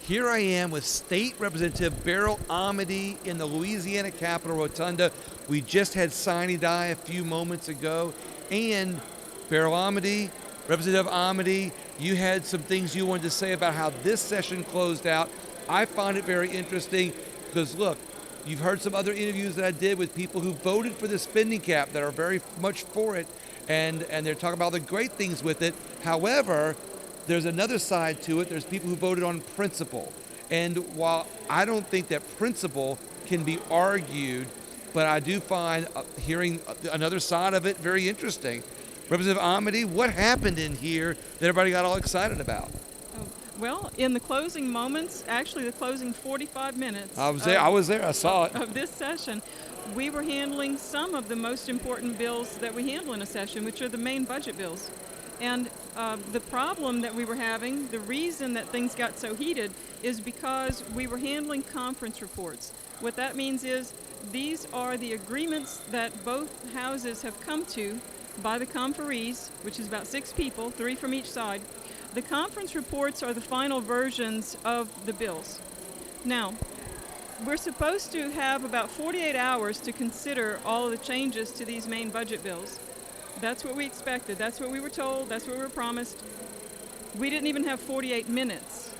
Here I am with State Representative Beryl Amedee in the Louisiana Capitol Rotunda. We just had Sine Die a few moments ago. And Beryl Amedee, Representative Amedee, you had some things you wanted to say about how this session closed out. I found it very interesting because, look, you've heard some other interviews that I did with people who voted for the spending cap that are very much for it, and they're talking about the great things with it. However, there's another side to it. There's people who voted on principle. And while I don't think that principle can be argued, but I do find hearing another side of it very interesting. Representative Amedee, what happened in here that everybody got all excited about? Well, in the closing moments, actually the closing 45 minutes. I was there. I saw it. Of this session, we were handling some of the most important bills that we handle in a session, which are the main budget bills. And the problem that we were having, the reason that things got so heated, is because we were handling conference reports. What that means is these are the agreements that both houses have come to by the conferees, which is about 6 people, 3 from each side. The conference reports are the final versions of the bills. Now, we're supposed to have about 48 hours to consider all of the changes to these main budget bills. That's what we expected. That's what we were told. That's what we were promised. We didn't even have 48 minutes.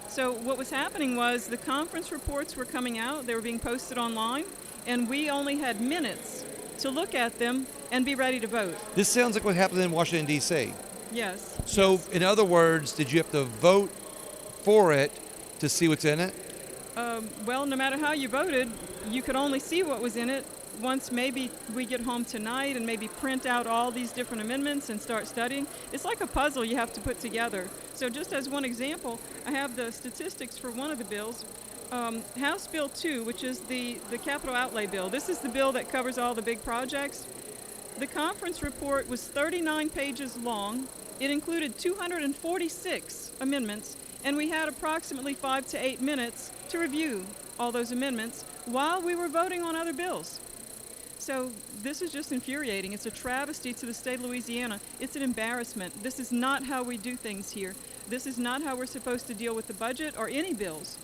So what was happening was the conference reports were coming out. They were being posted online, and we only had minutes to look at them and be ready to vote. This sounds like what happened in Washington, D.C. Yes. So, yes. In other words, did you have to vote for it to see what's in it? Well, no matter how you voted, you could only see what was in it once maybe we get home tonight and maybe print out all these different amendments and start studying. It's like a puzzle you have to put together. So just as one example, I have the statistics for one of the bills. House Bill 2, which is the capital outlay bill. This is the bill that covers all the big projects. The conference report was 39 pages long. It included 246 amendments, and we had approximately 5 to 8 minutes to review all those amendments while we were voting on other bills. So this is just infuriating. It's a travesty to the state of Louisiana. It's an embarrassment. This is not how we do things here. This is not how we're supposed to deal with the budget or any bills.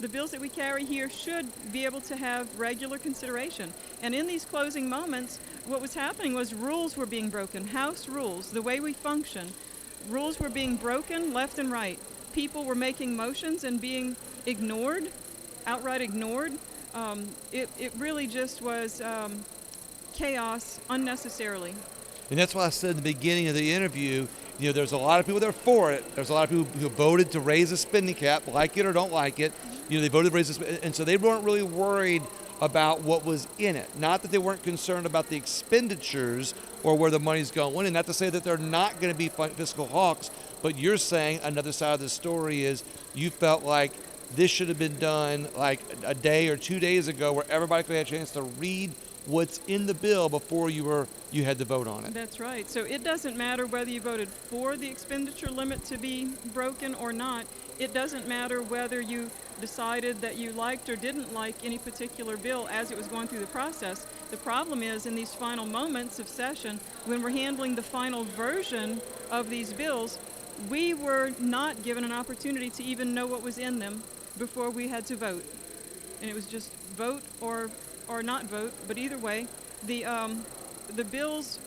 The bills that we carry here should be able to have regular consideration. And in these closing moments, what was happening was rules were being broken. House rules, the way we function, rules were being broken left and right. People were making motions and being ignored, outright ignored. It really just was chaos unnecessarily. And that's why I said at the beginning of the interview, there's a lot of people that are for it. There's a lot of people who voted to raise the spending cap, like it or don't like it. They voted to raise the and so they weren't really worried about what was in it. Not that they weren't concerned about the expenditures or where the money's going, and not to say that they're not going to be fiscal hawks, but you're saying another side of the story is you felt like this should have been done like a day or 2 days ago where everybody could have a chance to read what's in the bill before you had to vote on it. That's right. So it doesn't matter whether you voted for the expenditure limit to be broken or not. It doesn't matter whether you decided that you liked or didn't like any particular bill as it was going through the process. The problem is in these final moments of session, when we're handling the final version of these bills, we were not given an opportunity to even know what was in them before we had to vote. And it was just vote or not vote, but either way, the bills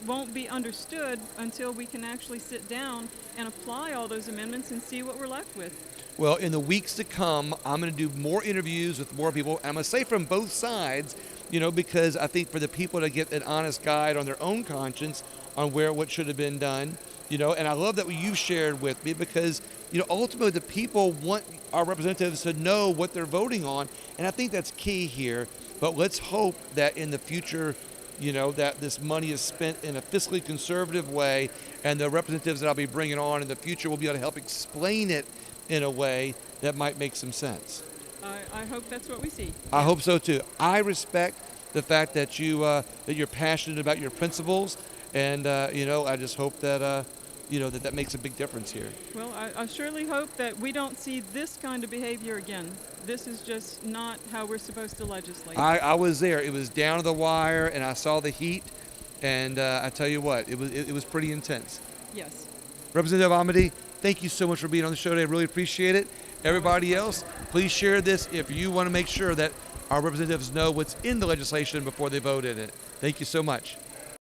won't be understood until we can actually sit down and apply all those amendments and see what we're left with. Well, in the weeks to come, I'm going to do more interviews with more people. I'm going to say from both sides, because I think for the people to get an honest guide on their own conscience on what should have been done, and I love that what you shared with me because, ultimately the people want our representatives to know what they're voting on, and I think that's key here. But let's hope that in the future, that this money is spent in a fiscally conservative way, and the representatives that I'll be bringing on in the future will be able to help explain it in a way that might make some sense. I hope that's what we see. I hope so too. I respect the fact that you're passionate about your principles, and I just hope that that makes a big difference here. Well, I surely hope that we don't see this kind of behavior again. This is just not how we're supposed to legislate. I was there. It was down to the wire, and I saw the heat, and I tell you what, it was pretty intense. Yes. Representative Amedee, thank you so much for being on the show today. I really appreciate it. Everybody else, please share this if you want to make sure that our representatives know what's in the legislation before they vote in it. Thank you so much.